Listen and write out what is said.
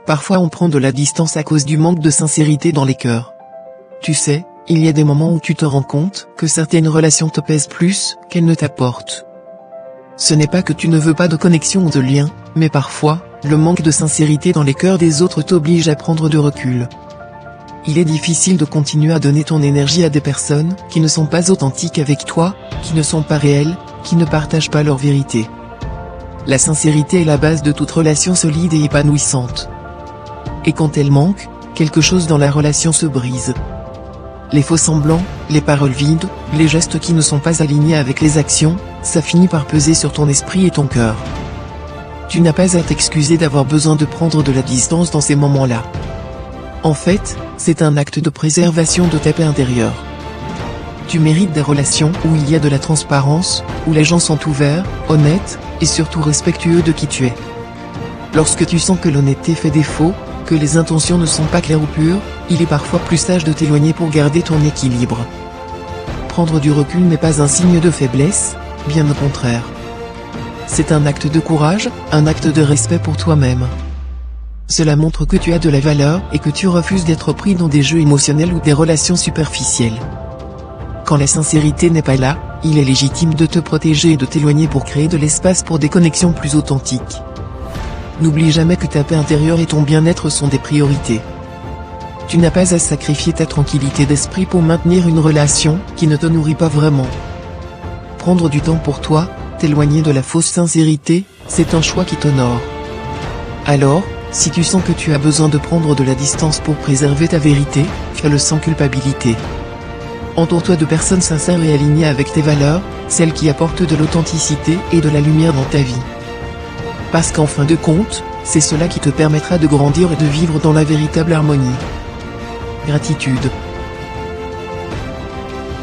Parfois on prend de la distance à cause du manque de sincérité dans les cœurs. Tu sais, il y a des moments où tu te rends compte que certaines relations te pèsent plus qu'elles ne t'apportent. Ce n'est pas que tu ne veux pas de connexion ou de lien, mais parfois, le manque de sincérité dans les cœurs des autres t'oblige à prendre du recul. Il est difficile de continuer à donner ton énergie à des personnes qui ne sont pas authentiques avec toi, qui ne sont pas réelles, qui ne partagent pas leur vérité. La sincérité est la base de toute relation solide et épanouissante. Et quand elle manque, quelque chose dans la relation se brise. Les faux semblants, les paroles vides, les gestes qui ne sont pas alignés avec les actions, ça finit par peser sur ton esprit et ton cœur. Tu n'as pas à t'excuser d'avoir besoin de prendre de la distance dans ces moments-là. En fait, c'est un acte de préservation de ta paix intérieure. Tu mérites des relations où il y a de la transparence, où les gens sont ouverts, honnêtes, et surtout respectueux de qui tu es. Lorsque tu sens que l'honnêteté fait défaut, que les intentions ne sont pas claires ou pures, il est parfois plus sage de t'éloigner pour garder ton équilibre. Prendre du recul n'est pas un signe de faiblesse, bien au contraire. C'est un acte de courage, un acte de respect pour toi-même. Cela montre que tu as de la valeur et que tu refuses d'être pris dans des jeux émotionnels ou des relations superficielles. Quand la sincérité n'est pas là, il est légitime de te protéger et de t'éloigner pour créer de l'espace pour des connexions plus authentiques. N'oublie jamais que ta paix intérieure et ton bien-être sont des priorités. Tu n'as pas à sacrifier ta tranquillité d'esprit pour maintenir une relation qui ne te nourrit pas vraiment. Prendre du temps pour toi, t'éloigner de la fausse sincérité, c'est un choix qui t'honore. Alors, si tu sens que tu as besoin de prendre de la distance pour préserver ta vérité, fais-le sans culpabilité. Entoure-toi de personnes sincères et alignées avec tes valeurs, celles qui apportent de l'authenticité et de la lumière dans ta vie. Parce qu'en fin de compte, c'est cela qui te permettra de grandir et de vivre dans la véritable harmonie. Gratitude.